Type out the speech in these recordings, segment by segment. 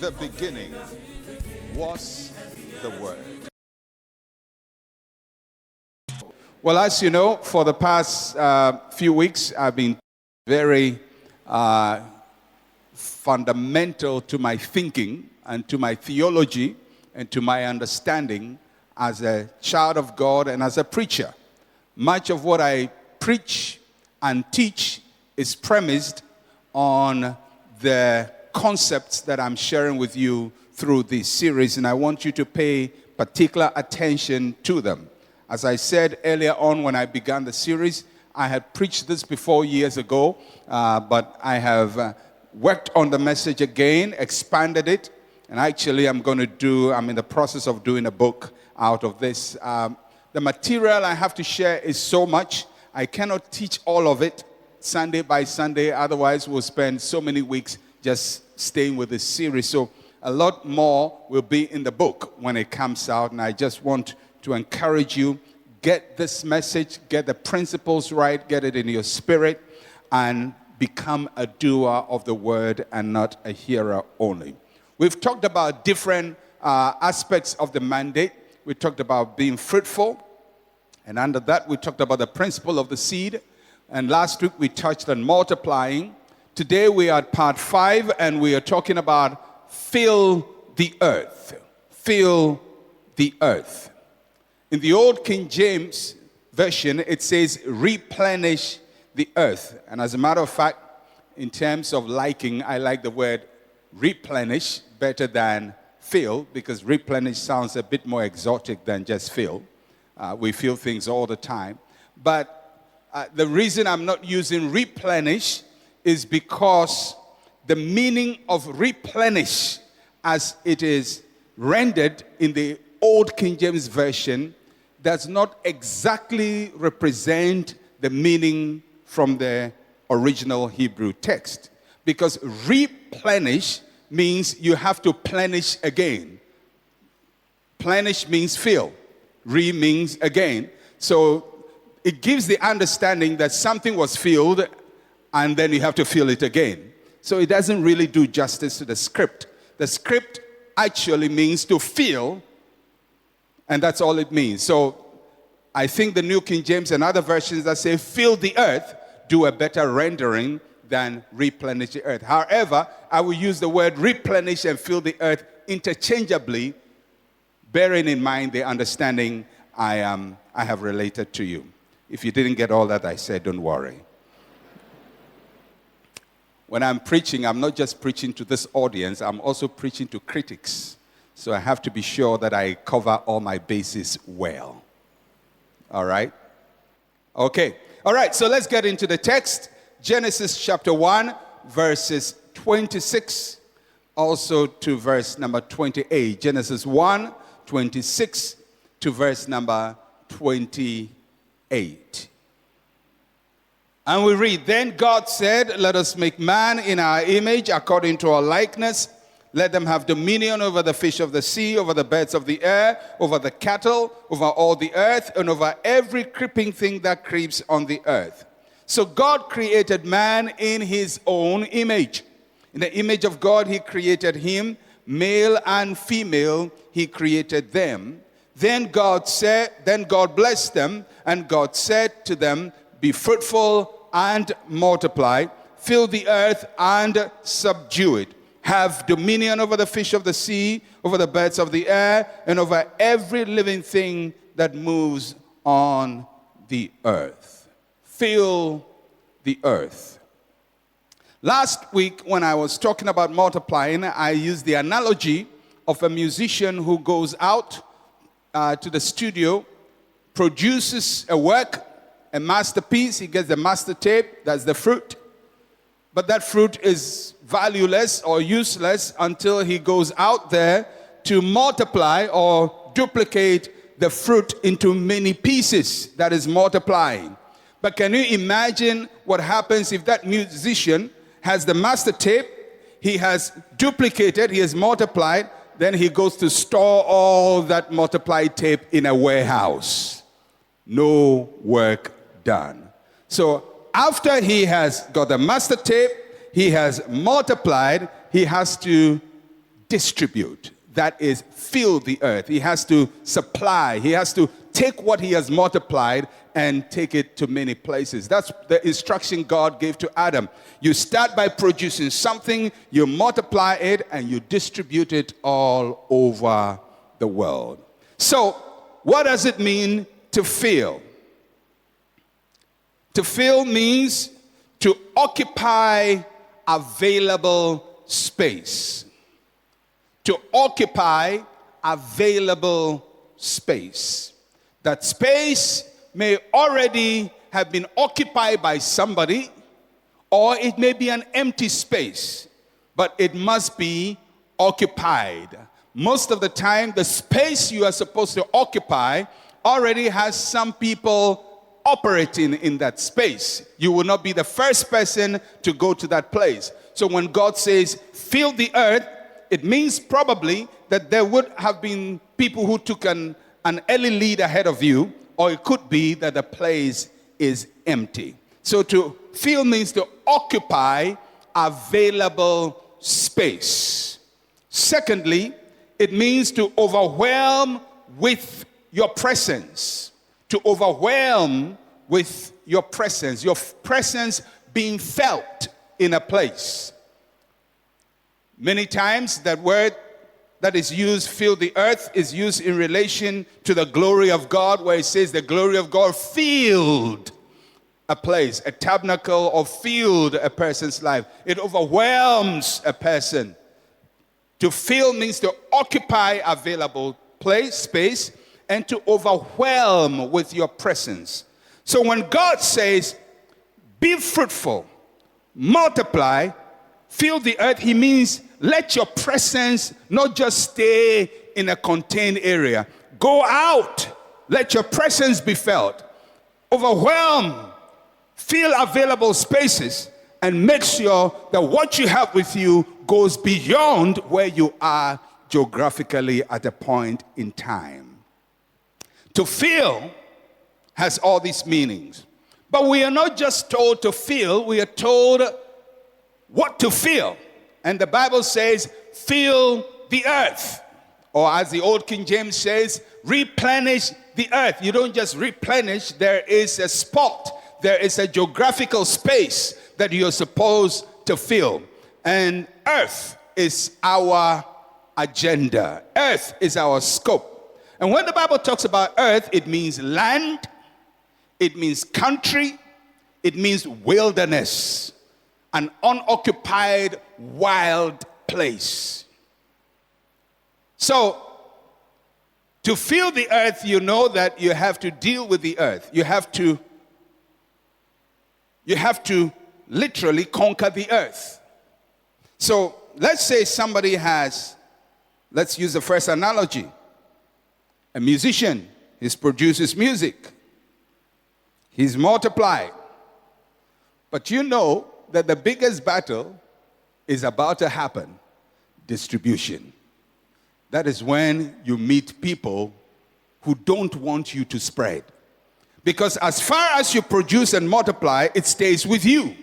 the beginning was the Word. Well, as you know, for the past few weeks, I've been very fundamental to my thinking and to my theology and to my understanding as a child of God and as a preacher. Much of what I preach and teach is premised on the concepts that I'm sharing with you through this series, and I want you to pay particular attention to them. As I said earlier on when I began the series, I had preached this before years ago, but I have worked on the message again, expanded it, and actually I'm in the process of doing a book out of this. The material I have to share is so much, I cannot teach all of it Sunday by Sunday, otherwise we'll spend so many weeks just staying with this series. So a lot more will be in the book when it comes out, and I just want to encourage you, get this message, get the principles right, get it in your spirit, and become a doer of the word and not a hearer only. We've talked about different aspects of the mandate. We talked about being fruitful, and under that we talked about the principle of the seed, and last week we touched on multiplying. Today we are at part 5, and we are talking about fill the earth. Fill the earth. In the old King James Version, it says replenish the earth. And as a matter of fact, in terms of liking, I like the word replenish better than fill, because replenish sounds a bit more exotic than just fill. We fill things all the time. But the reason I'm not using replenish is because the meaning of replenish as it is rendered in the old King James Version does not exactly represent the meaning from the original Hebrew text. Because replenish means you have to plenish again. Plenish means fill. Re means again. So it gives the understanding that something was filled and then you have to fill it again. So it doesn't really do justice to the script. The script actually means to fill, and that's all it means. So I think the New King James and other versions that say fill the earth do a better rendering than replenish the earth. However, I will use the word replenish and fill the earth interchangeably, bearing in mind the understanding I have related to you. If you didn't get all that I said, don't worry. When I'm preaching, I'm not just preaching to this audience, I'm also preaching to critics. So I have to be sure that I cover all my bases well. All right? Okay. All right, so let's get into the text. Genesis chapter 1, verses 26, also to verse number 28. Genesis 1, 26 to verse number 28. And we read, Then God said, Let us make man in our image, according to our likeness. Let them have dominion over the fish of the sea, over the birds of the air, over the cattle, over all the earth, and over every creeping thing that creeps on the earth. So God created man in his own image. In the image of God, he created him, male and female, he created them. Then God blessed them, and God said to them, Be fruitful and multiply, fill the earth and subdue it. Have dominion over the fish of the sea, over the birds of the air, and over every living thing that moves on the earth. Fill the earth. Last week, when I was talking about multiplying, I used the analogy of a musician who goes out to the studio, produces a work, a masterpiece. He gets the master tape, that's the fruit. But that fruit is valueless or useless until he goes out there to multiply or duplicate the fruit into many pieces that is multiplying. But can you imagine what happens if that musician has the master tape, he has duplicated, he has multiplied, then he goes to store all that multiplied tape in a warehouse. No work done. So after he has got the master tape, he has multiplied, he has to distribute. That is, fill the earth. He has to supply. He has to take what he has multiplied and take it to many places. That's the instruction God gave to Adam. You start by producing something, you multiply it, and you distribute it all over the world. So, what does it mean to fill? To fill means to occupy available space. To occupy available space. That space may already have been occupied by somebody, or it may be an empty space, but it must be occupied. Most of the time, the space you are supposed to occupy already has some people operating in that space. You will not be the first person to go to that place. So when God says, fill the earth, it means probably that there would have been people who took an early lead ahead of you, or it could be that the place is empty. So to fill means to occupy available space. Secondly, it means to overwhelm with your presence. To overwhelm with your presence being felt in a place. Many times that word that is used, fill the earth, is used in relation to the glory of God, where it says the glory of God filled a place, a tabernacle, or filled a person's life. It overwhelms a person. To fill means to occupy available space, and to overwhelm with your presence. So when God says, be fruitful, multiply, fill the earth, he means let your presence not just stay in a contained area. Go out. Let your presence be felt. Overwhelm. Fill available spaces and make sure that what you have with you goes beyond where you are geographically at a point in time. To fill has all these meanings. But we are not just told to fill, we are told what to fill. And the Bible says, fill the earth. Or as the old King James says, replenish the earth. You don't just replenish, there is a spot, there is a geographical space that you're supposed to fill. And earth is our agenda. Earth is our scope. And when the Bible talks about earth, it means land, it means country, it means wilderness, an unoccupied wild place. So, to fill the earth, you know that you have to deal with the earth. You have to literally conquer the earth. So, let's say somebody has, let's use the first analogy. A musician, he produces music. He's multiplied. But you know that the biggest battle is about to happen. Distribution. That is when you meet people who don't want you to spread. Because as far as you produce and multiply, it stays with you.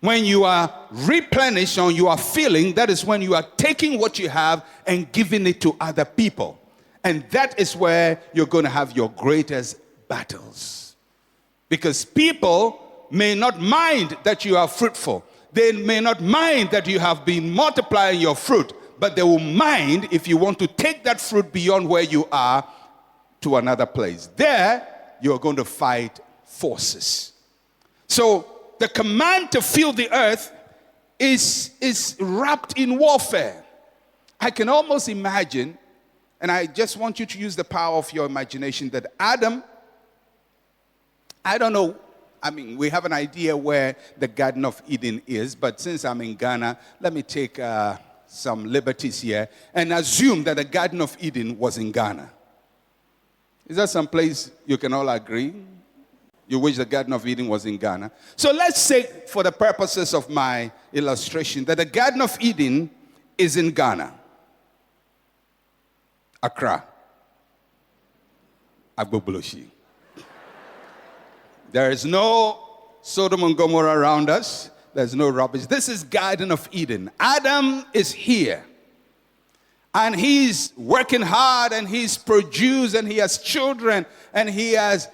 When you are replenished or you are filling, that is when you are taking what you have and giving it to other people. And that is where you're going to have your greatest battles. Because people may not mind that you are fruitful. They may not mind that you have been multiplying your fruit. But they will mind if you want to take that fruit beyond where you are to another place. There, you're going to fight forces. So, the command to fill the earth is wrapped in warfare. I can almost imagine, and I just want you to use the power of your imagination, that Adam, I don't know, I mean, we have an idea where the Garden of Eden is, but since I'm in Ghana, let me take some liberties here and assume that the Garden of Eden was in Ghana. Is that some place you can all agree? You wish the Garden of Eden was in Ghana. So let's say, for the purposes of my illustration, that the Garden of Eden is in Ghana. Accra. Agboboloshi. There is no Sodom and Gomorrah around us. There's no rubbish. This is Garden of Eden. Adam is here. And he's working hard, and he's produced, and he has children, and he has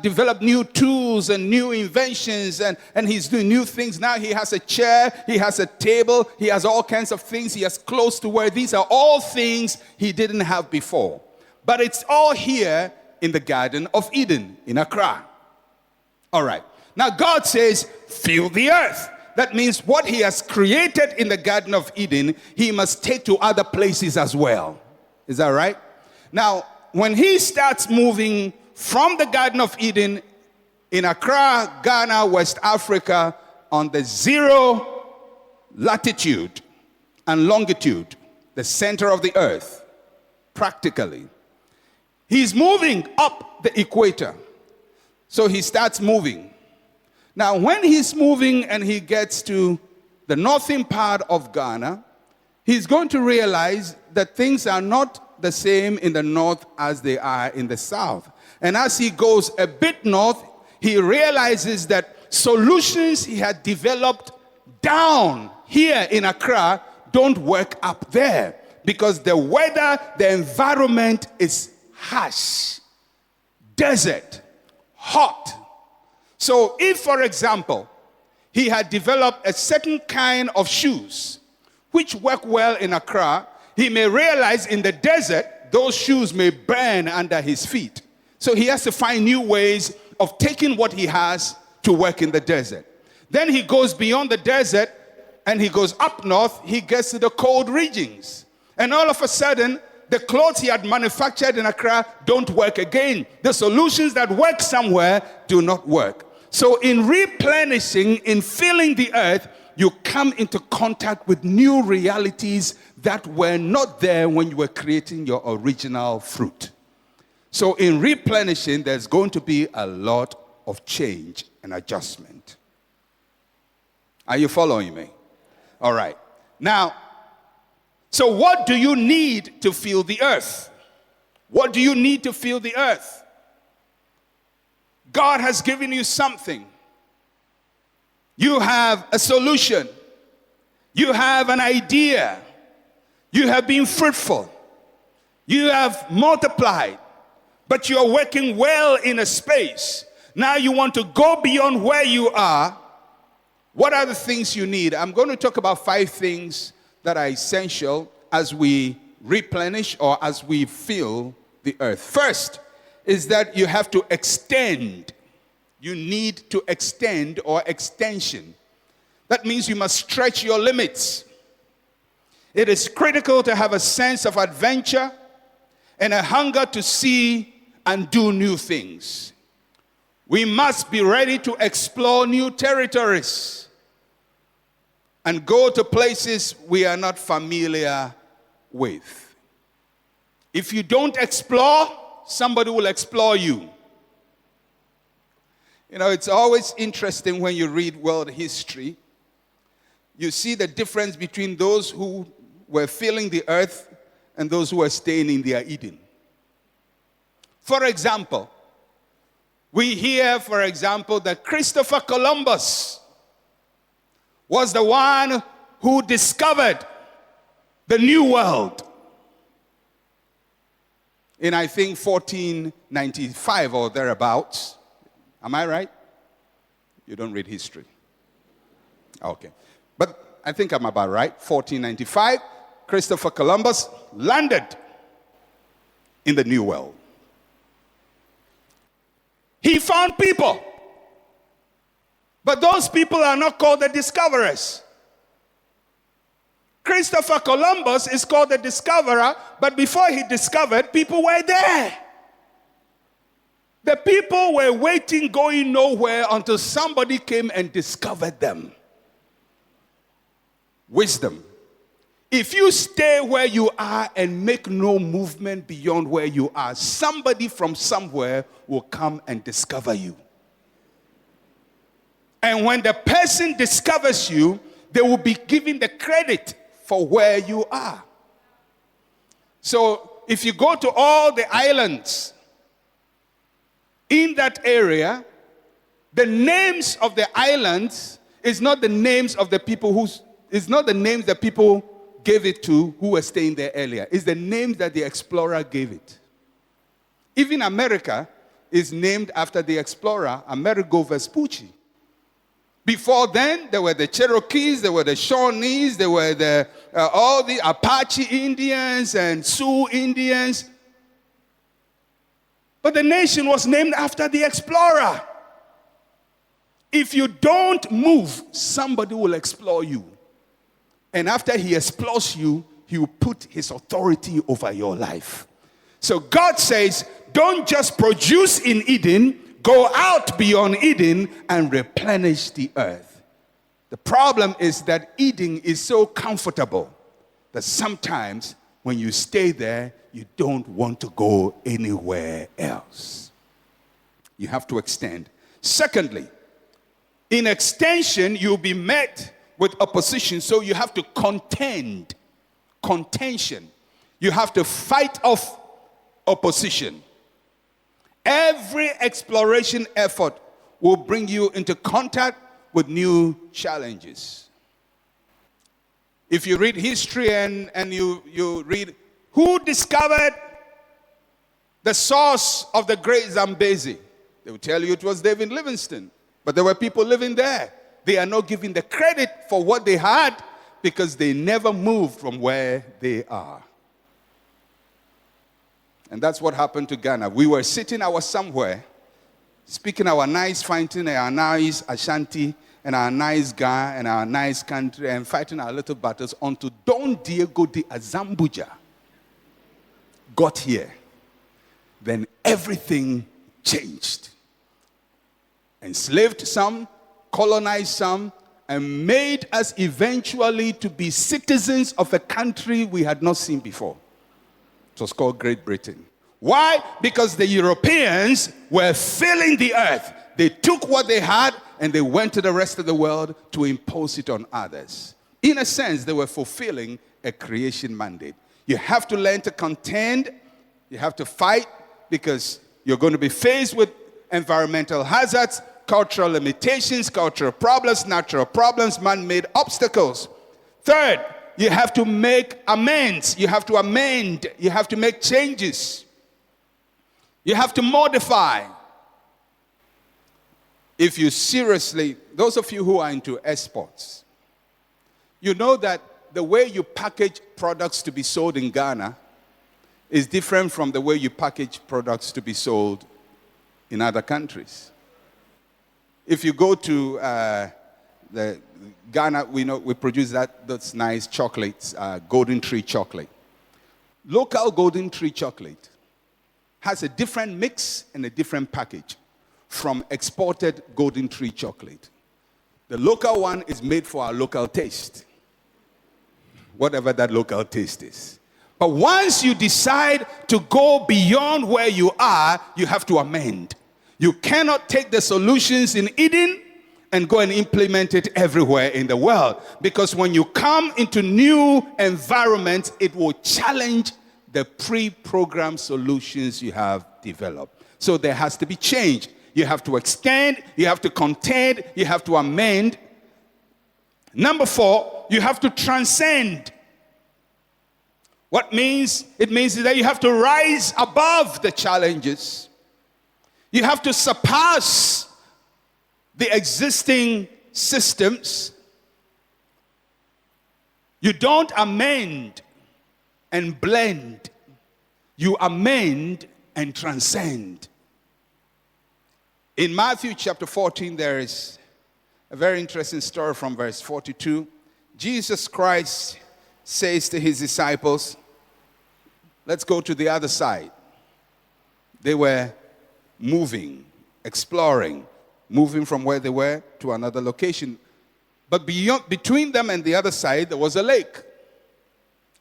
developed new tools and new inventions, and he's doing new things. Now he has a chair, he has a table, he has all kinds of things. He has clothes to wear. These are all things he didn't have before. But it's all here in the Garden of Eden in Accra. All right. Now God says, fill the earth. That means what he has created in the Garden of Eden, he must take to other places as well. Is that right? Now, when he starts moving from the Garden of Eden in Accra, Ghana, West Africa, on the 0 latitude and longitude, the center of the earth, practically, he's moving up the equator. So he starts moving. Now, when he's moving and he gets to the northern part of Ghana, he's going to realize that things are not the same in the north as they are in the south. And as he goes a bit north, he realizes that solutions he had developed down here in Accra don't work up there, because the weather, the environment is harsh, desert, hot. So if, for example, he had developed a certain kind of shoes which work well in Accra, he may realize in the desert those shoes may burn under his feet. So he has to find new ways of taking what he has to work in the desert. Then he goes beyond the desert and he goes up north. He gets to the cold regions. And all of a sudden, the clothes he had manufactured in Accra don't work again. The solutions that work somewhere do not work. So in replenishing, in filling the earth, you come into contact with new realities that were not there when you were creating your original fruit. So in replenishing, there's going to be a lot of change and adjustment. Are you following me? All right. Now, so what do you need to fill the earth? What do you need to fill the earth? God has given you something. You have a solution. You have an idea. You have been fruitful. You have multiplied. But you are working well in a space. Now you want to go beyond where you are. What are the things you need? I'm going to talk about 5 things that are essential as we replenish or as we fill the earth. First is that you have to extend. You need to extend or extension. That means you must stretch your limits. It is critical to have a sense of adventure and a hunger to see and do new things. We must be ready to explore new territories and go to places we are not familiar with. If you don't explore, somebody will explore you. You know, it's always interesting when you read world history. You see the difference between those who were filling the earth and those who were staying in their Eden. For example, we hear, for example, that Christopher Columbus was the one who discovered the New World in, I think, 1495 or thereabouts. Am I right? You don't read history. Okay. But I think I'm about right. 1495, Christopher Columbus landed in the New World. He found people. But those people are not called the discoverers. Christopher Columbus is called the discoverer, but before he discovered, people were there. The people were waiting, going nowhere until somebody came and discovered them. Wisdom. If you stay where you are and make no movement beyond where you are, somebody from somewhere will come and discover you. And when the person discovers you, they will be given the credit for where you are. So if you go to all the islands in that area, the names of the islands is not the names of the people gave it to who were staying there earlier. It's the names that the explorer gave it. Even America is named after the explorer, Amerigo Vespucci. Before then, there were the Cherokees, there were the Shawnees, there were all the Apache Indians and Sioux Indians. But the nation was named after the explorer. If you don't move, somebody will explore you. And after he explores you, he will put his authority over your life. So God says, don't just produce in Eden, go out beyond Eden and replenish the earth. The problem is that Eden is so comfortable that sometimes when you stay there, you don't want to go anywhere else. You have to extend. Secondly, in extension, you'll be met with opposition, so you have to contend. Contention. You have to fight off opposition. Every exploration effort will bring you into contact with new challenges. If you read history and you read who discovered the source of the Great Zambezi, they will tell you it was David Livingstone. But there were people living there. They are not given the credit for what they had because they never moved from where they are. And that's what happened to Ghana. We were sitting somewhere, speaking our nice fighting, our nice Ashanti, and our nice Ghana, and our nice country, and fighting our little battles until Don Diego de Azambuja got here. Then everything changed. Enslaved some, colonized some, and made us eventually to be citizens of a country we had not seen before. It was called Great Britain. Why? Because the Europeans were filling the earth. They took what they had and they went to the rest of the world to impose it on others. In a sense, they were fulfilling a creation mandate. You have to learn to contend. You have to fight because you're going to be faced with environmental hazards, cultural limitations, cultural problems, natural problems, man-made obstacles. Third, you have to make amends. You have to amend. You have to make changes. You have to modify. If you seriously, those of you who are into exports, you know that the way you package products to be sold in Ghana is different from the way you package products to be sold in other countries. If you go to the Ghana, we produce that's nice chocolates, golden tree chocolate. Local golden tree chocolate has a different mix and a different package from exported golden tree chocolate. The local one is made for our local taste, whatever that local taste is. But once you decide to go beyond where you are, you have to amend. You cannot take the solutions in Eden and go and implement it everywhere in the world. Because when you come into new environments, it will challenge the pre-programmed solutions you have developed. So there has to be change. You have to extend, you have to contend, you have to amend. Number 4, you have to transcend. What means? It means that you have to rise above the challenges. You have to surpass the existing systems. You don't amend and blend. You amend and transcend. In Matthew chapter 14, there is a very interesting story from verse 42. Jesus Christ says to his disciples, let's go to the other side. They were moving, exploring, moving from where they were to another location. But between them and the other side, there was a lake,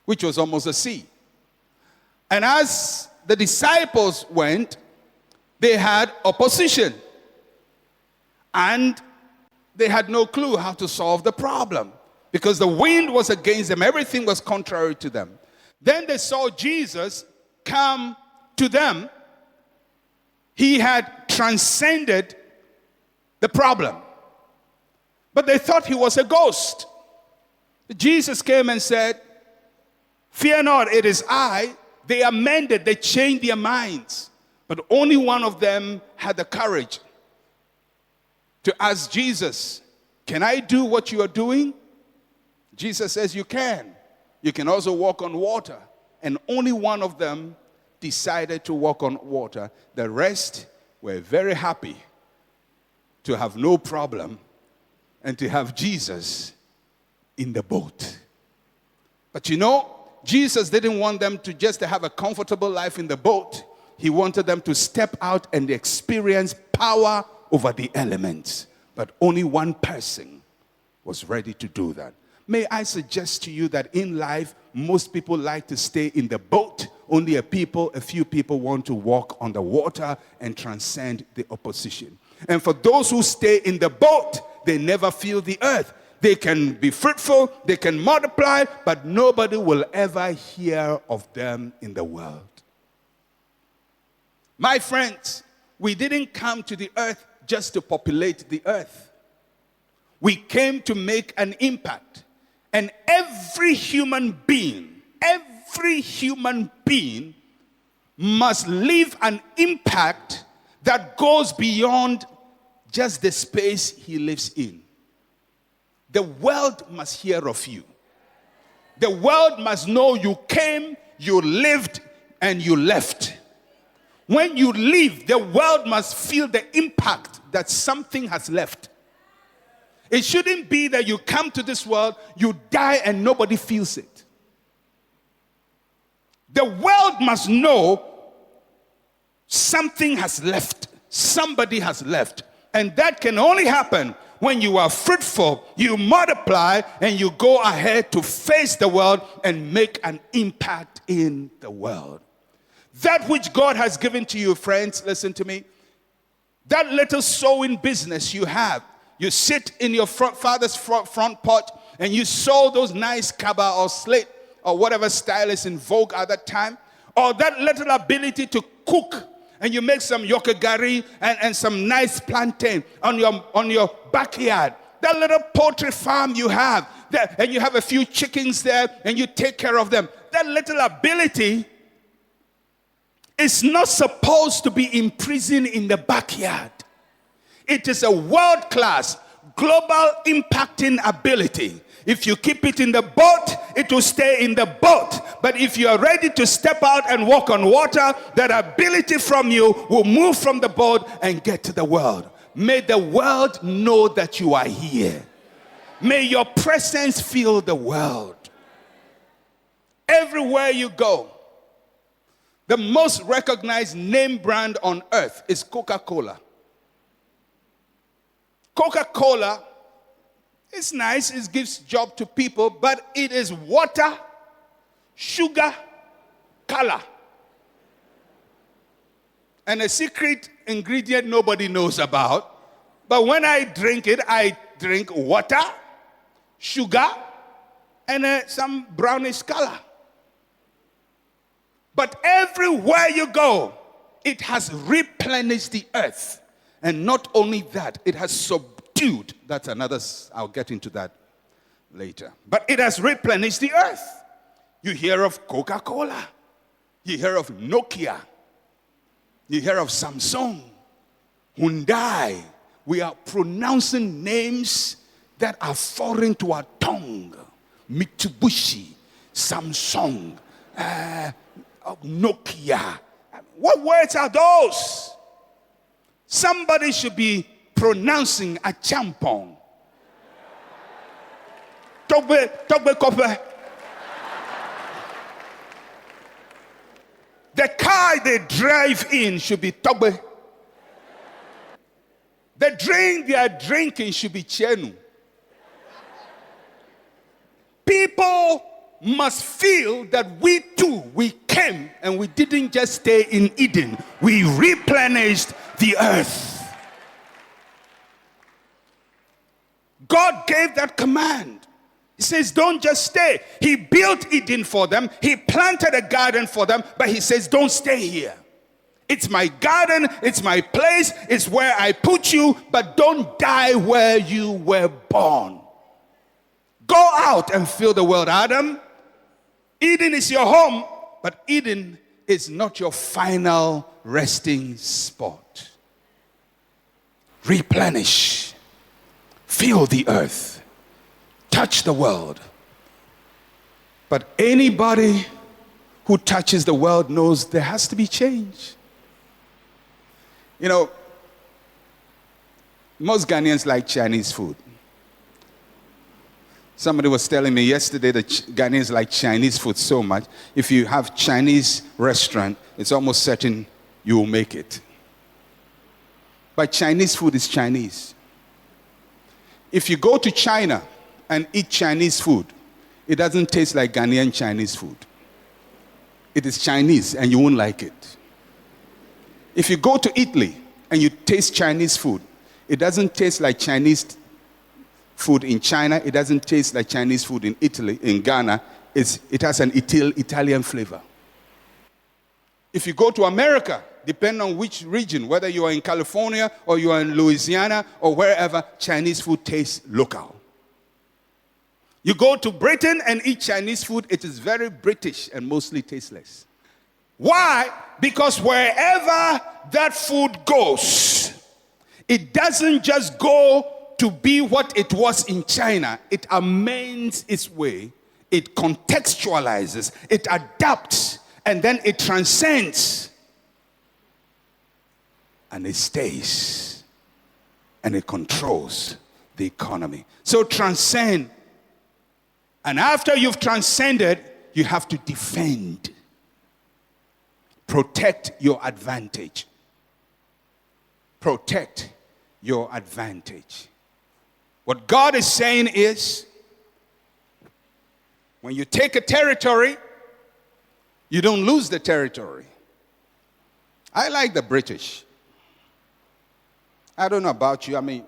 which was almost a sea. And as the disciples went, they had opposition. And they had no clue how to solve the problem because the wind was against them. Everything was contrary to them. Then they saw Jesus come to them. He had transcended the problem. But they thought he was a ghost. Jesus came and said, Fear not, it is I. They amended, they changed their minds. But only one of them had the courage to ask Jesus, can I do what you are doing? Jesus says you can. You can also walk on water. And only one of them decided to walk on water. The rest were very happy to have no problem and to have Jesus in the boat. But you know, Jesus didn't want them to just have a comfortable life in the boat. He wanted them to step out and experience power over the elements. But only one person was ready to do that. May I suggest to you that in life, most people like to stay in the boat. Only a few people want to walk on the water and transcend the opposition. And for those who stay in the boat, they never feel the earth. They can be fruitful, they can multiply, but nobody will ever hear of them in the world. My friends, we didn't come to the earth just to populate the earth. We came to make an impact. And every human being must leave an impact that goes beyond just the space he lives in. The world must hear of you. The world must know you came, you lived, and you left. When you leave, the world must feel the impact that something has left. It shouldn't be that you come to this world, you die, and nobody feels it. The world must know something has left. Somebody has left. And that can only happen when you are fruitful, you multiply, and you go ahead to face the world and make an impact in the world. That which God has given to you, friends, listen to me. That little sewing business you have, you sit in your father's front porch and you sew those nice kaba or slate or whatever style is in vogue at that time. Or that little ability to cook and you make some yokogari and some nice plantain on your backyard. That little poultry farm you have, and you have a few chickens there and you take care of them. That little ability is not supposed to be imprisoned in the backyard. It is a world-class, global impacting ability. If you keep it in the boat, it will stay in the boat. But if you are ready to step out and walk on water, that ability from you will move from the boat and get to the world. May the world know that you are here. May your presence fill the world. Everywhere you go, the most recognized name brand on earth is Coca-Cola. Coca-Cola is nice, it gives job to people, but it is water, sugar, color. And a secret ingredient nobody knows about. But when I drink it, I drink water, sugar, and some brownish color. But everywhere you go, it has replenished the earth. And not only that, it has subdued. That's another, I'll get into that later. But it has replenished the earth. You hear of Coca-Cola. You hear of Nokia. You hear of Samsung, Hyundai. We are pronouncing names that are foreign to our tongue. Mitsubishi, Samsung, Nokia. What words are those? Somebody should be pronouncing a champon. Togbe kope. The car they drive in should be Togbe. The drink they are drinking should be Chenu. People must feel that we too, we came and we didn't just stay in Eden. We replenished the earth. God gave that command. He says, don't just stay. He built Eden for them. He planted a garden for them. But he says, don't stay here. It's my garden. It's my place. It's where I put you. But don't die where you were born. Go out and fill the world. Adam, Eden is your home, but Eden is not your final resting spot. Replenish. Fill the earth. Touch the world. But anybody who touches the world knows there has to be change. You know, most Ghanaians like Chinese food. Somebody was telling me yesterday that Ghanaians like Chinese food so much. If you have Chinese restaurant, it's almost certain you will make it. But Chinese food is Chinese. If you go to China and eat Chinese food, it doesn't taste like Ghanaian Chinese food. It is Chinese and you won't like it. If you go to Italy and you taste Chinese food, it doesn't taste like Chinese food in China. It doesn't taste like Chinese food in Italy, in Ghana. It has an Italian flavor. If you go to America, depending on which region, whether you are in California or you are in Louisiana or wherever, Chinese food tastes local. You go to Britain and eat Chinese food, it is very British and mostly tasteless. Why? Because wherever that food goes, it doesn't just go to be what it was in China. It amends its way, it contextualizes, it adapts, and then it transcends. And it stays. And it controls the economy. So transcend. And after you've transcended, you have to defend. Protect your advantage. Protect your advantage. What God is saying is, when you take a territory, you don't lose the territory. I like the British. I don't know about you. I mean,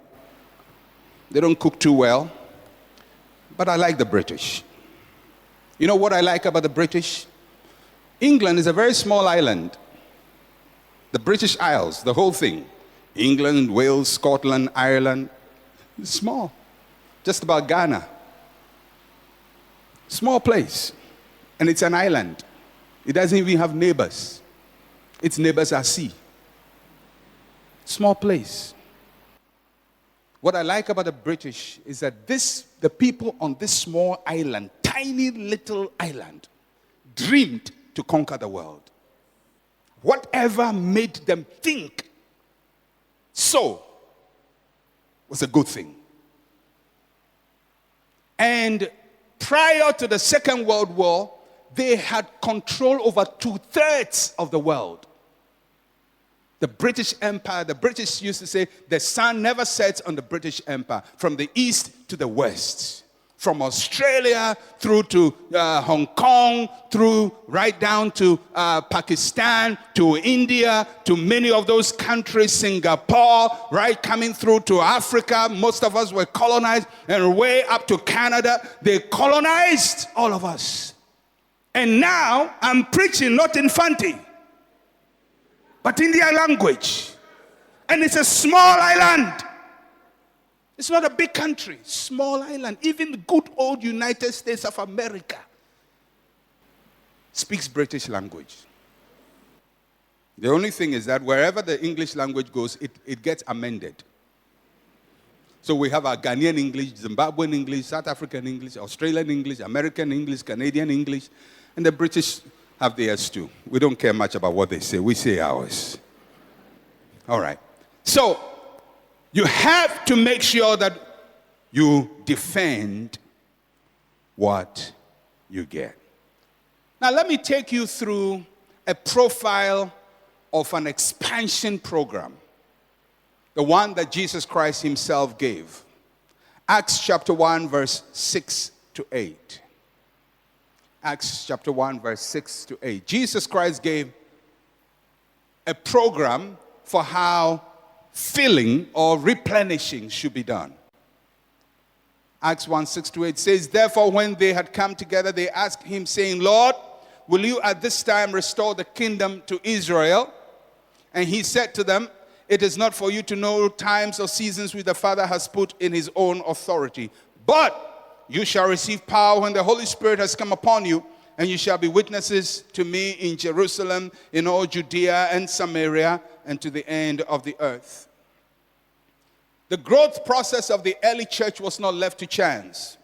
they don't cook too well, but I like the British. You know what I like about the British? England is a very small island. The British Isles, the whole thing. England, Wales, Scotland, Ireland. It's small. Just about Ghana. Small place. And it's an island. It doesn't even have neighbors. Its neighbors are sea. Small place. What I like about the British is that the people on this small island, tiny little island, dreamed to conquer the world. Whatever made them think so was a good thing. And prior to the Second World War, they had control over 2/3 of the world. The British Empire, the British used to say, the sun never sets on the British Empire, from the east to the west. From Australia through to Hong Kong, through right down to Pakistan, to India, to many of those countries, Singapore, right coming through to Africa. Most of us were colonized, and way up to Canada. They colonized all of us. And now I'm preaching not in Fanti, but in their language. And it's a small island. It's not a big country, small island. Even the good old United States of America speaks British language. The only thing is that wherever the English language goes, it gets amended. So we have our Ghanaian English, Zimbabwean English, South African English, Australian English, American English, Canadian English, and the British have theirs too. We don't care much about what they say. We say ours. All right. So you have to make sure that you defend what you get. Now let me take you through a profile of an expansion program. The one that Jesus Christ himself gave. Acts chapter 1 verse 6 to 8. Acts chapter 1 verse 6 to 8. Jesus Christ gave a program for how filling or replenishing should be done. Acts 1, 6 to 8 says, therefore when they had come together, they asked him, saying, Lord, will you at this time restore the kingdom to Israel? And he said to them, it is not for you to know times or seasons which the Father has put in his own authority. But you shall receive power when the Holy Spirit has come upon you, and you shall be witnesses to me in Jerusalem, in all Judea and Samaria, and to the end of the earth. The growth process of the early church was not left to chance.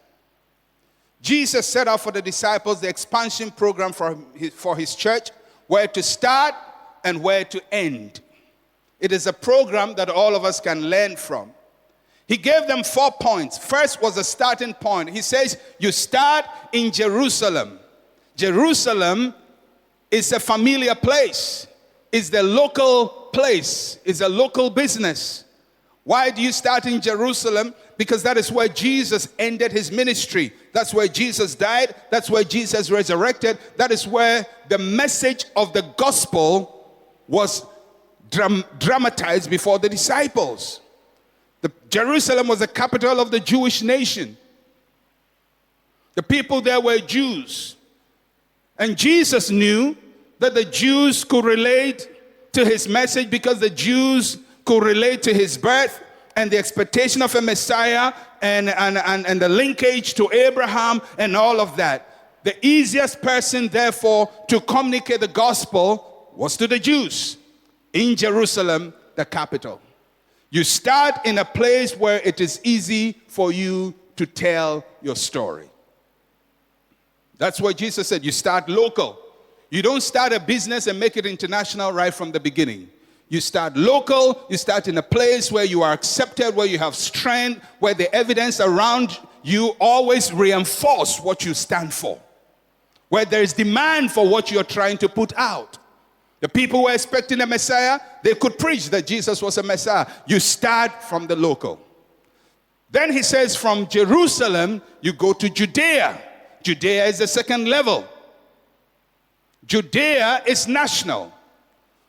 Jesus set out for the disciples the expansion program for his church, where to start and where to end. It is a program that all of us can learn from. He gave them 4 points. First was the starting point. He says, you start in Jerusalem. Jerusalem is a familiar place. It's the local place. It's a local business. Why do you start in Jerusalem? Because that is where Jesus ended his ministry. That's where Jesus died. That's where Jesus resurrected. That is where the message of the gospel was dramatized before the disciples. Jerusalem was the capital of the Jewish nation. The people there were Jews. And Jesus knew that the Jews could relate to his message because the Jews could relate to his birth and the expectation of a Messiah and the linkage to Abraham and all of that. The easiest person, therefore, to communicate the gospel was to the Jews in Jerusalem, the capital. You start in a place where it is easy for you to tell your story. That's what Jesus said. You start local. You don't start a business and make it international right from the beginning. You start local. You start in a place where you are accepted, where you have strength, where the evidence around you always reinforce what you stand for, where there is demand for what you're trying to put out. The people were expecting a Messiah. They could preach that Jesus was a Messiah. You start from the local. Then he says from Jerusalem, you go to Judea. Judea is the second level. Judea is national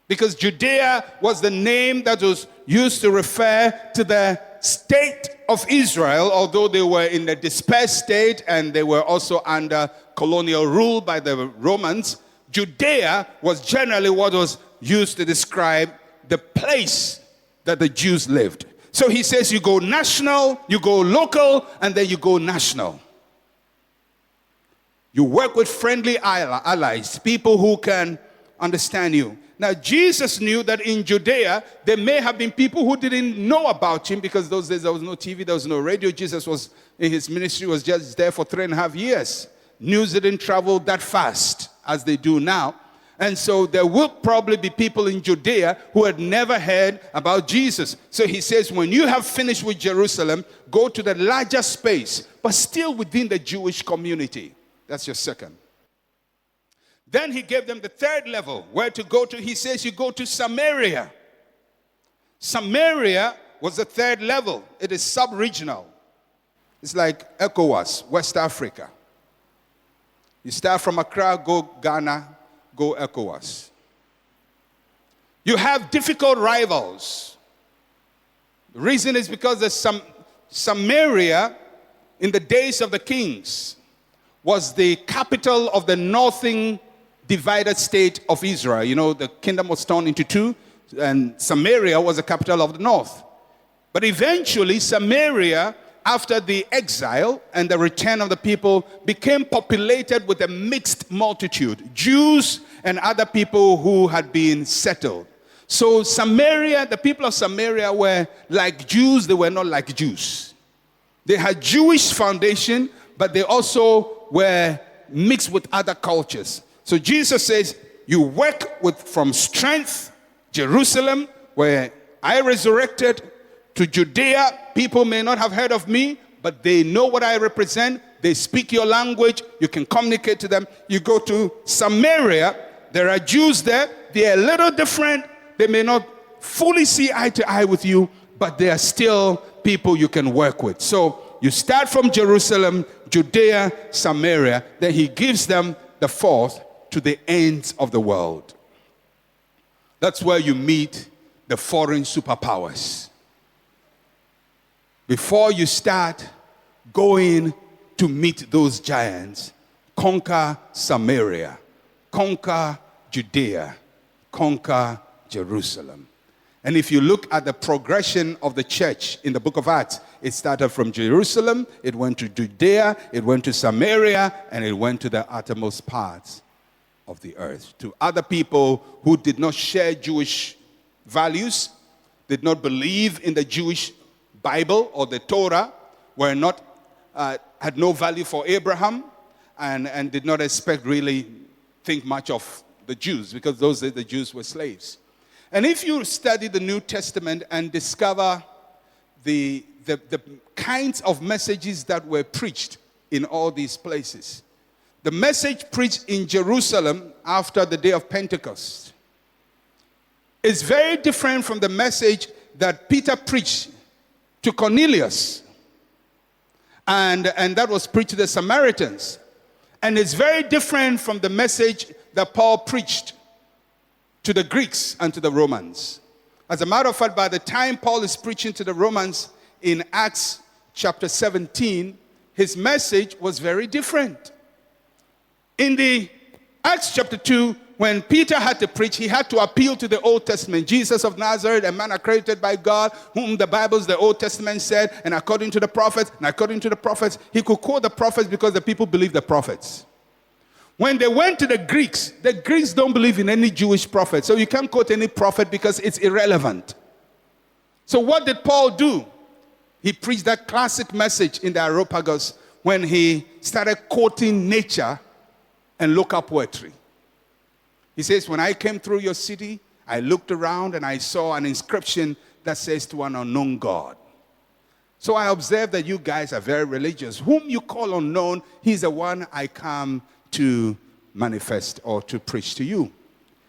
because Judea was the name that was used to refer to the state of Israel, although they were in a dispersed state and they were also under colonial rule by the Romans. Judea was generally what was used to describe the place that the Jews lived. So he says you go national, you go local, and then you go national. You work with friendly allies, people who can understand you. Now, Jesus knew that in Judea, there may have been people who didn't know about him because those days there was no TV, there was no radio. Jesus was, in his ministry, was just there for 3.5 years. News didn't travel that fast as they do now. And so there will probably be people in Judea who had never heard about Jesus. So he says, when you have finished with Jerusalem, go to the larger space, but still within the Jewish community. That's your second. Then he gave them the third level, where to go to. He says you go to Samaria. Samaria was the third level. It is sub-regional. It's like ECOWAS, West Africa. You start from Accra, go Ghana, go ECOWAS. You have difficult rivals. The reason is because there's Samaria, in the days of the kings, was the capital of the northern divided state of Israel. You know, the kingdom was torn into two, and Samaria was the capital of the north. But eventually, Samaria, after the exile and the return of the people, became populated with a mixed multitude, Jews and other people who had been settled. So Samaria, the people of Samaria were like Jews, they were not like Jews. They had Jewish foundation, but they also were mixed with other cultures. So Jesus says, you work from strength, Jerusalem, where I resurrected, to Judea. People may not have heard of me, but they know what I represent. They speak your language. You can communicate to them. You go to Samaria. There are Jews there. They are a little different. They may not fully see eye to eye with you, but they are still people you can work with. So you start from Jerusalem, Judea, Samaria. Then he gives them the fourth, to the ends of the world. That's where you meet the foreign superpowers. Before you start going to meet those giants, conquer Samaria, conquer Judea, conquer Jerusalem. And if you look at the progression of the church in the book of Acts, it started from Jerusalem, it went to Judea, it went to Samaria, and it went to the uttermost parts of the earth. To other people who did not share Jewish values, did not believe in the Jewish Bible or the Torah, were not, had no value for Abraham, and did not think much of the Jews, because those days the Jews were slaves. And if you study the New Testament and discover the kinds of messages that were preached in all these places, the message preached in Jerusalem after the day of Pentecost is very different from the message that Peter preached to Cornelius, and that was preached to the Samaritans. And it's very different from the message that Paul preached to the Greeks and to the Romans. As a matter of fact, by the time Paul is preaching to the Romans in Acts chapter 17, his message was very different. In the Acts chapter 2, when Peter had to preach, he had to appeal to the Old Testament. Jesus of Nazareth, a man accredited by God, whom the Bibles, the Old Testament said, and according to the prophets, he could quote the prophets because the people believed the prophets. When they went to the Greeks don't believe in any Jewish prophet, so you can't quote any prophet because it's irrelevant. So what did Paul do? He preached that classic message in the Areopagus when he started quoting nature and local poetry. He says, when I came through your city, I looked around and I saw an inscription that says, to an unknown God. So I observed that you guys are very religious. Whom you call unknown, he's the one I come to manifest or to preach to you.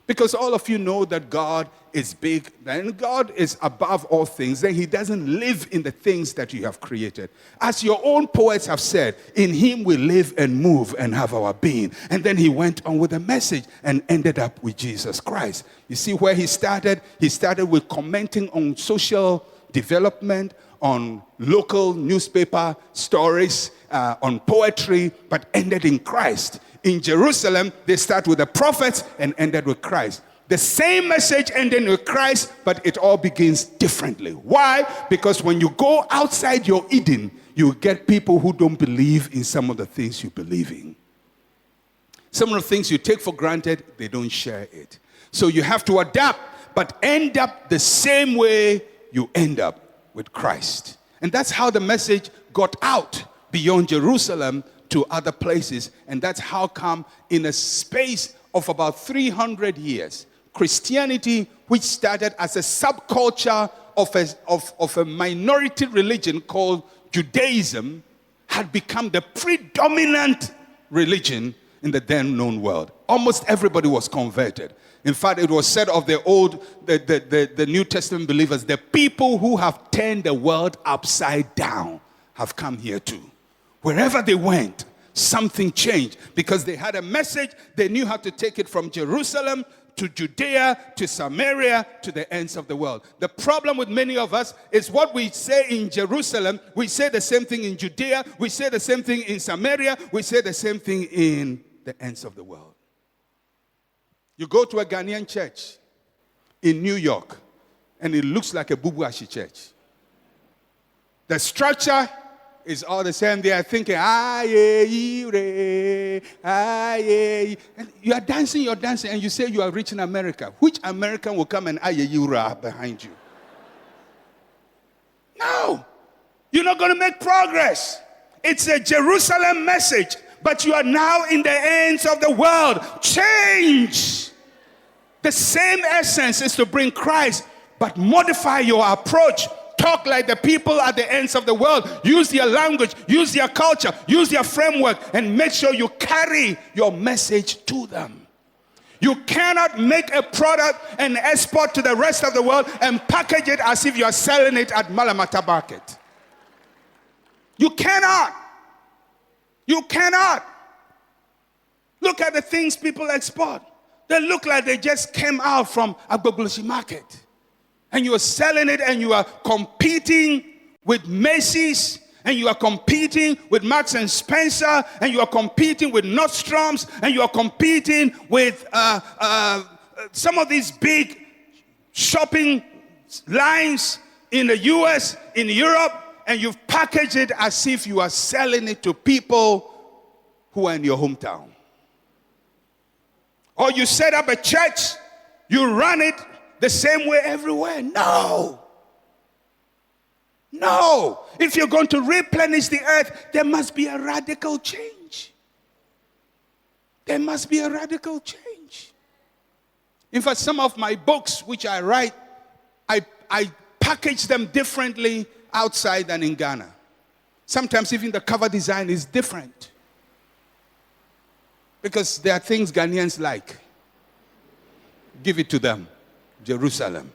Because all of you know that God is big and God is above all things. Then he doesn't live in the things that you have created. As your own poets have said, in him we live and move and have our being. And then he went on with a message and ended up with Jesus Christ. You see where he started? He started with commenting on social development, on local newspaper stories, on poetry, but ended in Christ. In Jerusalem, they start with the prophets and ended with Christ. The same message ended with Christ, but it all begins differently. Why? Because when you go outside your Eden, you get people who don't believe in some of the things you believe in. Some of the things you take for granted, they don't share it. So you have to adapt, but end up the same way you end up with Christ. And that's how the message got out beyond Jerusalem to other places. And that's how come in a space of about 300 years, Christianity, which started as a subculture of a minority religion called Judaism, had become the predominant religion in the then known world. Almost everybody was converted. In fact, it was said of the New Testament believers, the people who have turned the world upside down have come here too. Wherever they went, something changed because they had a message. They knew how to take it from Jerusalem to Judea to Samaria to the ends of the world. The problem with many of us is what we say in Jerusalem, we say the same thing in Judea, we say the same thing in Samaria, we say the same thing in the ends of the world. You go to a Ghanaian church in New York and it looks like a Bubuashi church. The structure is all the same. They are thinking, and you are dancing, and you say you are reaching America. Which American will come and behind you? No, you're not going to make progress. It's a Jerusalem message, but you are now in the ends of the world. Change. The same essence is to bring Christ, but modify your approach. Talk like the people at the ends of the world. Use their language, use their culture, use their framework, and make sure you carry your message to them. You cannot make a product and export to the rest of the world and package it as if you are selling it at Malamata Market. You cannot. You cannot. Look at the things people export. They look like they just came out from Agbogloshi Market. And you are selling it and you are competing with Macy's and you are competing with Marks and Spencer and you are competing with Nordstrom's and you are competing with some of these big shopping lines in the US, in Europe, and you've packaged it as if you are selling it to people who are in your hometown. Or you set up a church, you run it the same way everywhere. No. No. If you're going to replenish the earth, there must be a radical change. There must be a radical change. In fact, some of my books which I write, I package them differently outside than in Ghana. Sometimes even the cover design is different. Because there are things Ghanaians like. Give it to them. Jerusalem.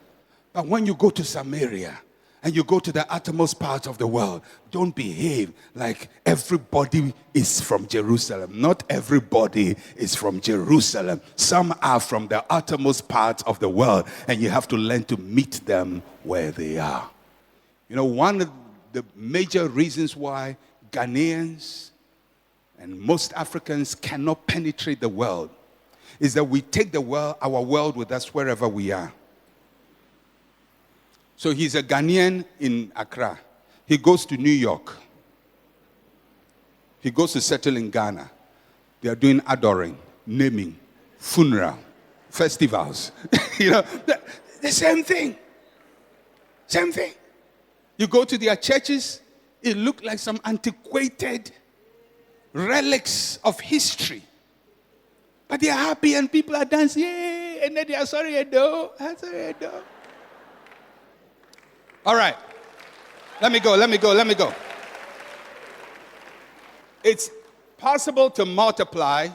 But when you go to Samaria and you go to the uttermost part of the world, don't behave like everybody is from Jerusalem. Not everybody is from Jerusalem. Some are from the uttermost part of the world, and you have to learn to meet them where they are. You know, one of the major reasons why Ghanaians and most Africans cannot penetrate the world is that we take our world with us wherever we are. So he's a Ghanaian in Accra. He goes to New York. He goes to settle in Ghana. They are doing adoring, naming, funeral, festivals. You know, the same thing. Same thing. You go to their churches, it looks like some antiquated relics of history. But they are happy and people are dancing, yay, and then they are sorry, no. All right. Let me go. It's possible to multiply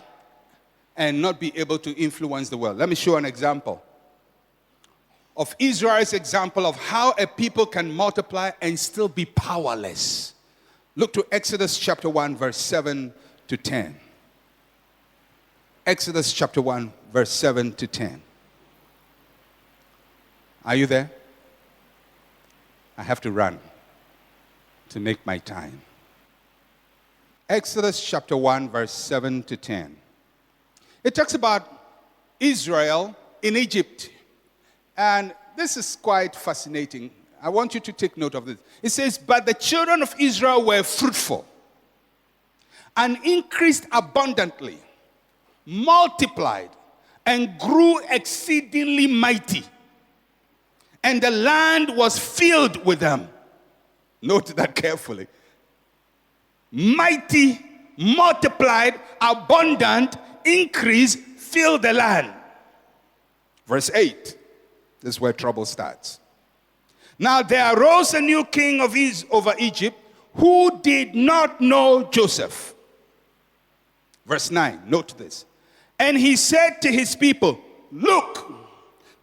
and not be able to influence the world. Let me show an example of Israel's example of how a people can multiply and still be powerless. Look to Exodus chapter 1, verse 7 to 10. Exodus chapter 1, verse 7 to 10. Are you there? I have to run to make my time. Exodus chapter 1, verse 7 to 10. It talks about Israel in Egypt. And this is quite fascinating. I want you to take note of this. It says, but the children of Israel were fruitful and increased abundantly, multiplied, and grew exceedingly mighty. And the land was filled with them. Note that carefully. Mighty, multiplied, abundant, increase, filled the land. Verse 8. This is where trouble starts. Now there arose a new king over Egypt who did not know Joseph. Verse 9. Note this. And he said to his people, look,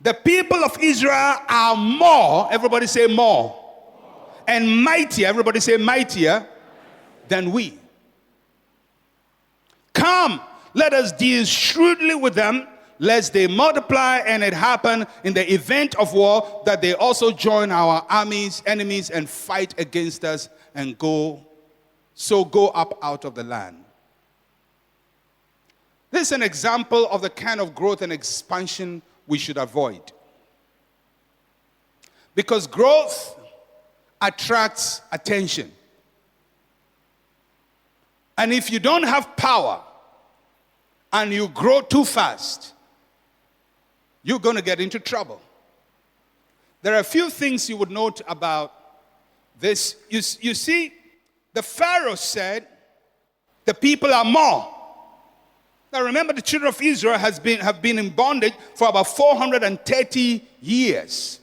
the people of Israel are more, everybody say more, and mightier, everybody say mightier, than we. Come, let us deal shrewdly with them, lest they multiply, and it happen in the event of war that they also join our enemies, and fight against us, and go up out of the land. This is an example of the kind of growth and expansion we should avoid. Because growth attracts attention. And if you don't have power and you grow too fast, you're going to get into trouble. There are a few things you would note about this. You see, the Pharaoh said, the people are more. Now remember, the children of Israel have been in bondage for about 430 years.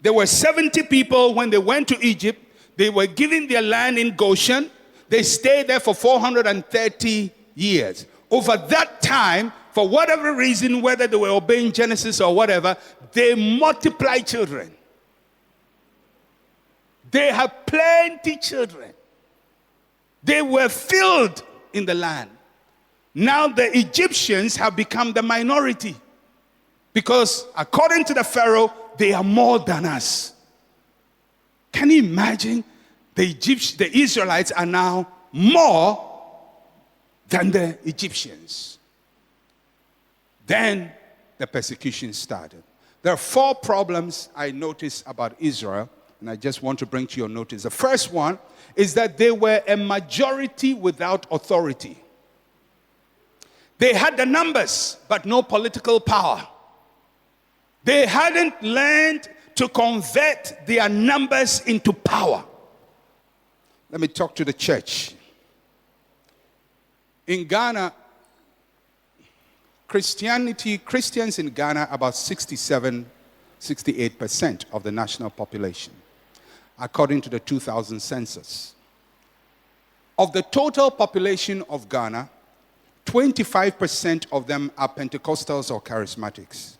There were 70 people when they went to Egypt. They were given their land in Goshen. They stayed there for 430 years. Over that time, for whatever reason, whether they were obeying Genesis or whatever, they multiplied children. They have plenty children. They were filled in the land. Now the Egyptians have become the minority because according to the Pharaoh, they are more than us. Can you imagine? The Israelites are now more than the Egyptians. Then the persecution started. There are 4 problems I notice about Israel, and I just want to bring to your notice. The first one is that they were a majority without authority. They had the numbers, but no political power. They hadn't learned to convert their numbers into power. Let me talk to the church. In Ghana, Christians in Ghana, about 68% of the national population, according to the 2000 census. Of the total population of Ghana, 25% of them are Pentecostals or Charismatics.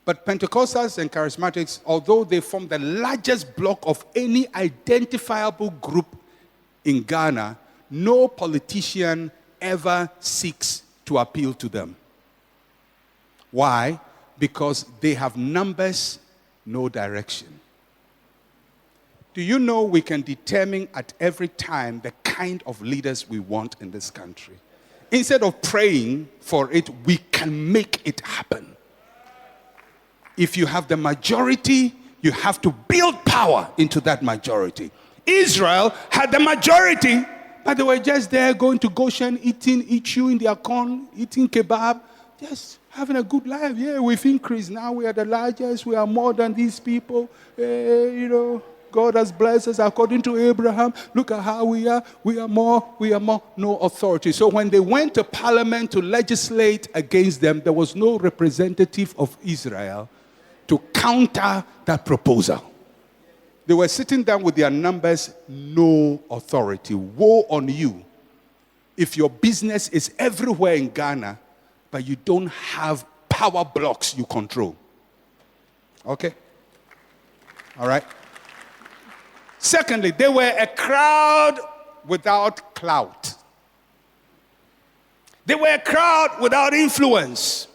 But Pentecostals and Charismatics, although they form the largest block of any identifiable group in Ghana, no politician ever seeks to appeal to them. Why? Because they have numbers, no direction. Do you know we can determine at every time the kind of leaders we want in this country? Instead of praying for it, we can make it happen. If you have the majority, you have to build power into that majority. Israel had the majority, but they were just there going to Goshen, eating chewing their corn, eating kebab, just having a good life. Yeah, we've increased. Now we are the largest. We are more than these people. God has blessed us according to Abraham. Look at how we are. We are more. No authority. So when they went to parliament to legislate against them, there was no representative of Israel to counter that proposal. They were sitting down with their numbers, no authority. Woe on you if your business is everywhere in Ghana, but you don't have power blocks you control. Okay? All right? Secondly, they were a crowd without clout. They were a crowd without influence.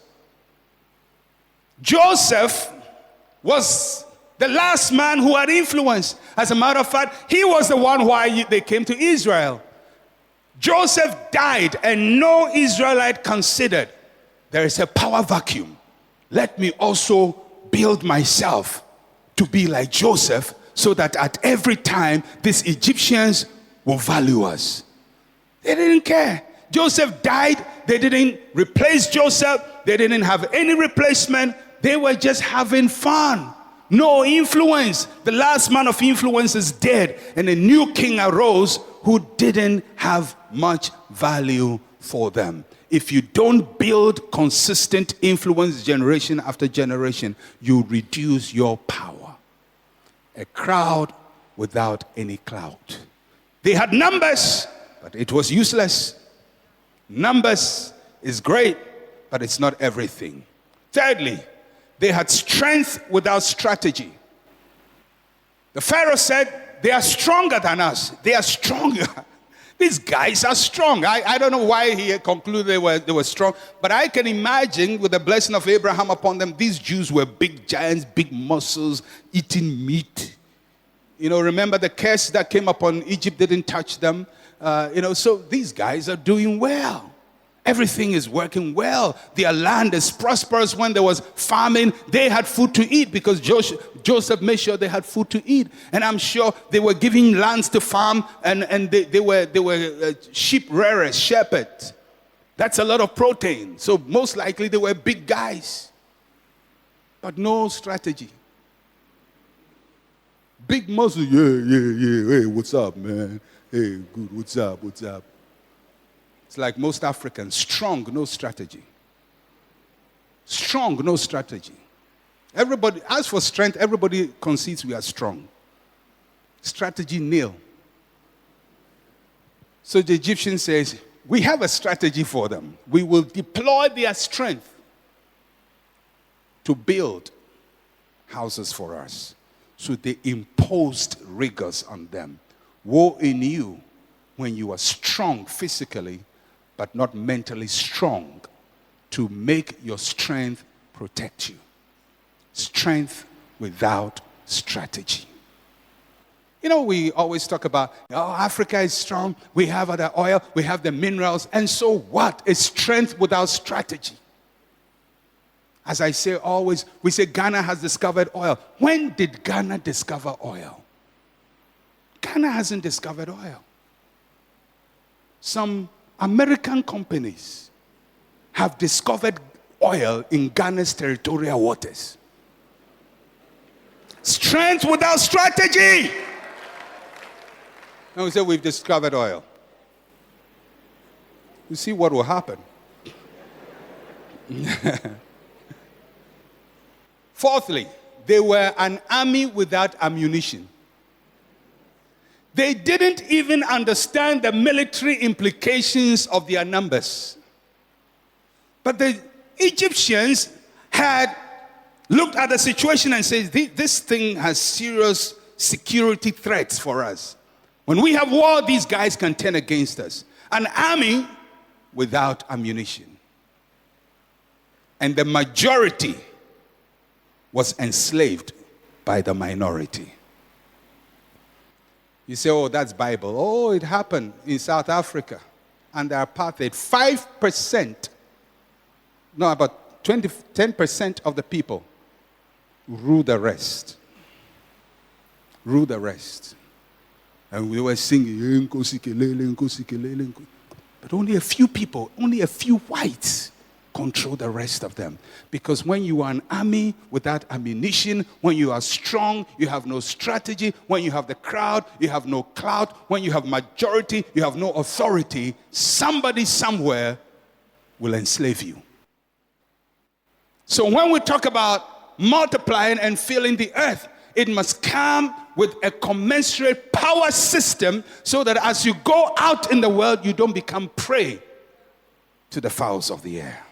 Joseph was the last man who had influence. As a matter of fact, he was the one why they came to Israel. Joseph died and no Israelite considered, there is a power vacuum. Let me also build myself to be like Joseph, so that at every time these Egyptians will value us. They didn't care. Joseph died. They didn't replace Joseph. They didn't have any replacement. They were just having fun. No influence. The last man of influence is dead, and a new king arose who didn't have much value for them. If you don't build consistent influence generation after generation, you reduce your power. A crowd without any clout. They had numbers, but it was useless. Numbers is great, but it's not everything. Thirdly, they had strength without strategy. The Pharaoh said, they are stronger than us. They are stronger. These guys are strong. I don't know why he concluded they were strong, but I can imagine with the blessing of Abraham upon them, these Jews were big giants, big muscles, eating meat. Remember the curse that came upon Egypt didn't touch them. So these guys are doing well. Everything is working well. Their land is prosperous. When there was famine, they had food to eat because Joseph made sure they had food to eat. And I'm sure they were giving lands to farm, and they were sheep rearers, shepherds. That's a lot of protein. So most likely they were big guys. But no strategy. Big muscle, yeah. Hey, what's up, man? Hey, good, what's up? It's like most Africans, strong, no strategy. Strong, no strategy. Everybody, as for strength, everybody concedes we are strong. Strategy, nil. So the Egyptian says, we have a strategy for them. We will deploy their strength to build houses for us. So they imposed rigors on them. Woe in you when you are strong physically, but not mentally strong to make your strength protect you. Strength without strategy. We always talk about, Africa is strong. We have the oil, we have the minerals. And so what? It's strength without strategy. As I say always, we say Ghana has discovered oil. When did Ghana discover oil? Ghana hasn't discovered oil. Some American companies have discovered oil in Ghana's territorial waters. Strength without strategy. And we say we've discovered oil. You see what will happen. Fourthly, they were an army without ammunition. They didn't even understand the military implications of their numbers. But the Egyptians had looked at the situation and said, this thing has serious security threats for us. When we have war, these guys can turn against us. An army without ammunition. And the majority was enslaved by the minority. You say, oh, that's Bible. Oh, it happened in South Africa under apartheid. 5%, no, about 10% of the people rule the rest. Rule the rest. And we were singing, but only a few people, only a few whites control the rest of them. Because when you are an army without ammunition, when you are strong, you have no strategy. When you have the crowd, you have no clout. When you have majority, you have no authority. Somebody somewhere will enslave you. So when we talk about multiplying and filling the earth, it must come with a commensurate power system so that as you go out in the world, you don't become prey to the fowls of the air.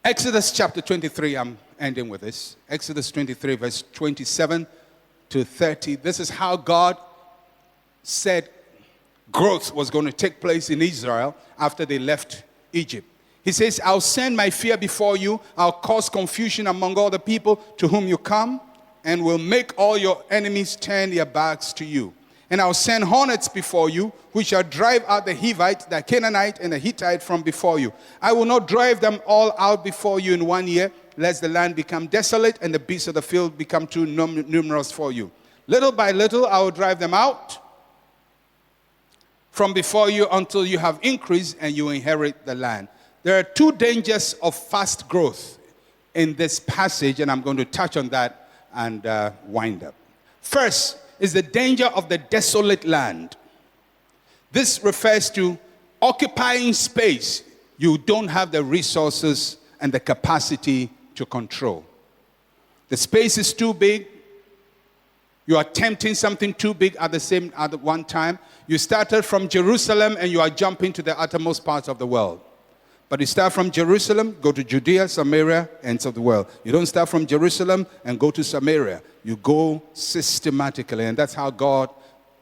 Exodus chapter 23, I'm ending with this. Exodus 23, verse 27 to 30. This is how God said growth was going to take place in Israel after they left Egypt. He says, I'll send my fear before you. I'll cause confusion among all the people to whom you come, and will make all your enemies turn their backs to you. And I'll send hornets before you, which shall drive out the Hivite, the Canaanite, and the Hittite from before you. I will not drive them all out before you in 1 year, lest the land become desolate and the beasts of the field become too numerous for you. Little by little I will drive them out from before you until you have increased and you inherit the land. There are two dangers of fast growth in this passage, and I'm going to touch on that and wind up. First is the danger of the desolate land. This refers to occupying space you don't have the resources and the capacity to control. The space is too big. You are attempting something too big at one time. You started from Jerusalem and you are jumping to the uttermost parts of the world. But you start from Jerusalem, go to Judea, Samaria, ends of the world. You don't start from Jerusalem and go to Samaria. You go systematically, and that's how God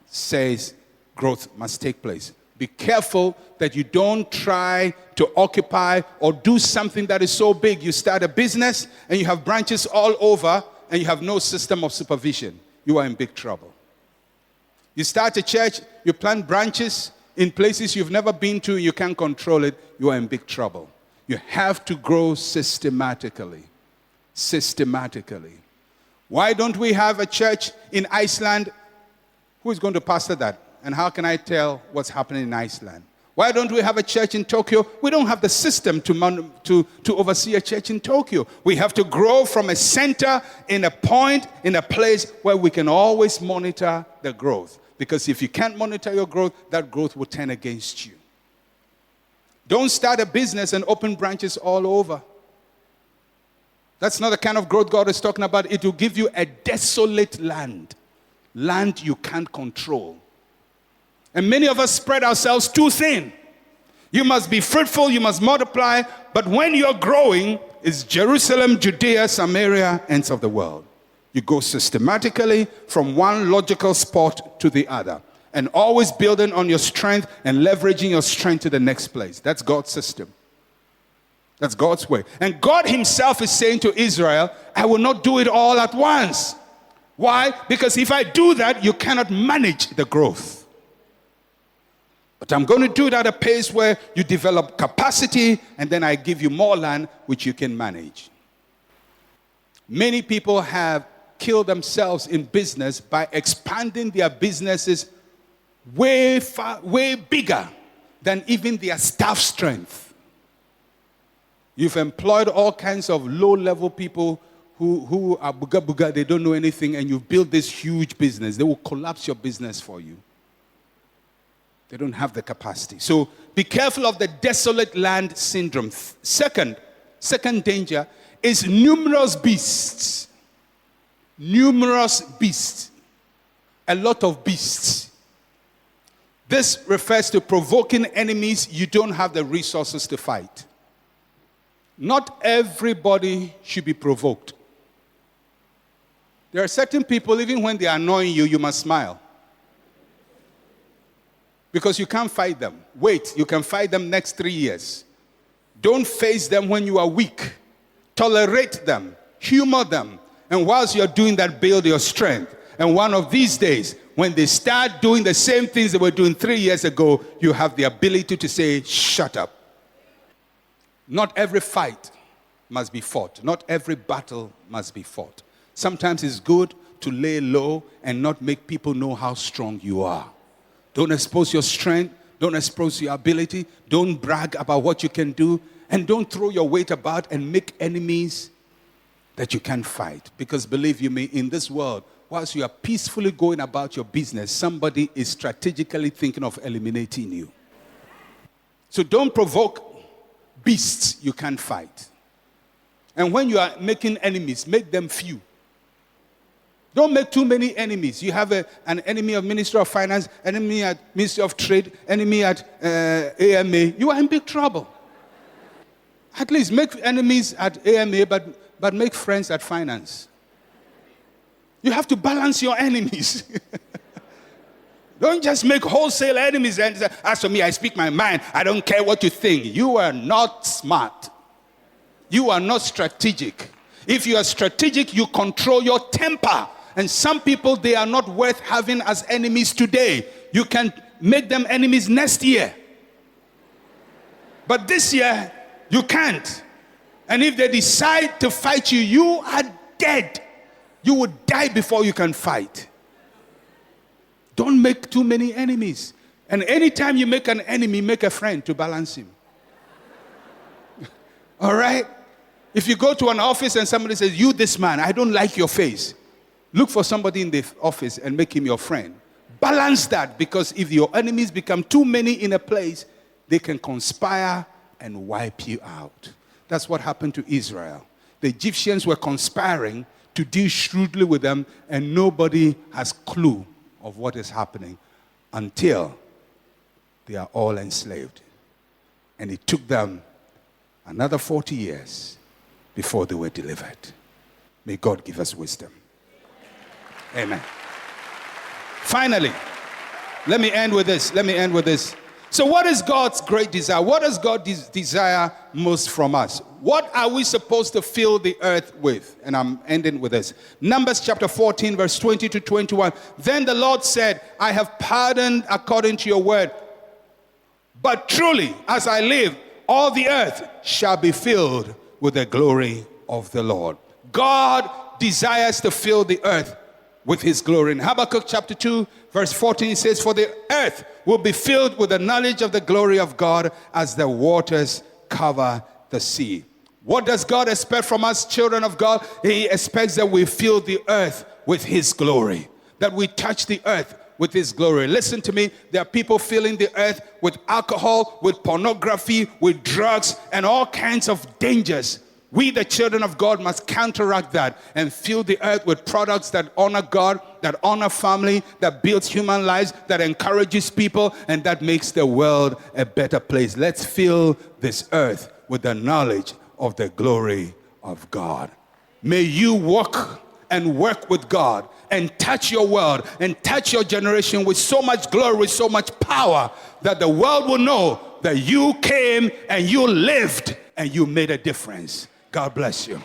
says growth must take place. Be careful that you don't try to occupy or do something that is so big. You start a business and you have branches all over and you have no system of supervision. You are in big trouble. You start a church, you plant branches in places you've never been to, you can't control it, you are in big trouble. You have to grow systematically. Systematically. Why don't we have a church in Iceland? Who is going to pastor that? And how can I tell what's happening in Iceland? Why don't we have a church in Tokyo? We don't have the system to oversee a church in Tokyo. We have to grow from a center in a point, in a place where we can always monitor the growth. Because if you can't monitor your growth, that growth will turn against you. Don't start a business and open branches all over. That's not the kind of growth God is talking about. It will give you a desolate land. Land you can't control. And many of us spread ourselves too thin. You must be fruitful, you must multiply. But when you're growing, it's Jerusalem, Judea, Samaria, ends of the world. You go systematically from one logical spot to the other. And always building on your strength and leveraging your strength to the next place. That's God's system. That's God's way. And God himself is saying to Israel, I will not do it all at once. Why? Because if I do that, you cannot manage the growth. But I'm going to do it at a pace where you develop capacity, and then I give you more land which you can manage. Many people have killed themselves in business by expanding their businesses way bigger than even their staff strength. You've employed all kinds of low-level people who are buga, they don't know anything, and you've built this huge business. They will collapse your business for you. They don't have the capacity. So be careful of the desolate land syndrome. Second danger is numerous beasts. Numerous beasts. A lot of beasts. This refers to provoking enemies you don't have the resources to fight. Not everybody should be provoked. There are certain people, even when they are annoying you, you must smile. Because you can't fight them. Wait, you can fight them next 3 years. Don't face them when you are weak. Tolerate them. Humor them. And whilst you're doing that, build your strength. And one of these days, when they start doing the same things they were doing 3 years ago, you have the ability to say, shut up. Not every fight must be fought. Not every battle must be fought. Sometimes it's good to lay low and not make people know how strong you are. Don't expose your strength. Don't expose your ability. Don't brag about what you can do. And don't throw your weight about and make enemies that you can't fight. Because believe you me, in this world, whilst you are peacefully going about your business, somebody is strategically thinking of eliminating you. So don't provoke beasts you can't fight. And when you are making enemies, make them few. Don't make too many enemies. You have an enemy of Ministry of Finance, enemy at Ministry of Trade, enemy at AMA. You are in big trouble. At least make enemies at AMA, but make friends at Finance. You have to balance your enemies. Don't just make wholesale enemies and say, as for me, I speak my mind. I don't care what you think. You are not smart. You are not strategic. If you are strategic, you control your temper. And some people, they are not worth having as enemies today. You can make them enemies next year. But this year, you can't. And if they decide to fight you, you are dead. You will die before you can fight. Don't make too many enemies. And anytime you make an enemy, make a friend to balance him. All right? If you go to an office and somebody says, you this man, I don't like your face. Look for somebody in the office and make him your friend. Balance that, because if your enemies become too many in a place, they can conspire and wipe you out. That's what happened to Israel. The Egyptians were conspiring to deal shrewdly with them, and nobody has clue of what is happening until they are all enslaved. And it took them another 40 years before they were delivered. May God give us wisdom. Amen. Finally, let me end with this. So what is God's great desire? What does God desire most from us? What are we supposed to fill the earth with? And I'm ending with this. Numbers chapter 14, verse 20 to 21. Then the Lord said, I have pardoned according to your word. But truly, as I live, all the earth shall be filled with the glory of the Lord. God desires to fill the earth with his glory. In Habakkuk chapter 2, verse 14, it says, for the earth will be filled with the knowledge of the glory of God as the waters cover the sea. What does God expect from us, children of God? He expects that we fill the earth with his glory, that we touch the earth with his glory. Listen to me. There are people filling the earth with alcohol, with pornography, with drugs, and all kinds of dangers. We, the children of God, must counteract that and fill the earth with products that honor God, that honor family, that builds human lives, that encourages people, and that makes the world a better place. Let's fill this earth with the knowledge of the glory of God. May you walk and work with God and touch your world and touch your generation with so much glory, with so much power, that the world will know that you came and you lived and you made a difference. God bless you.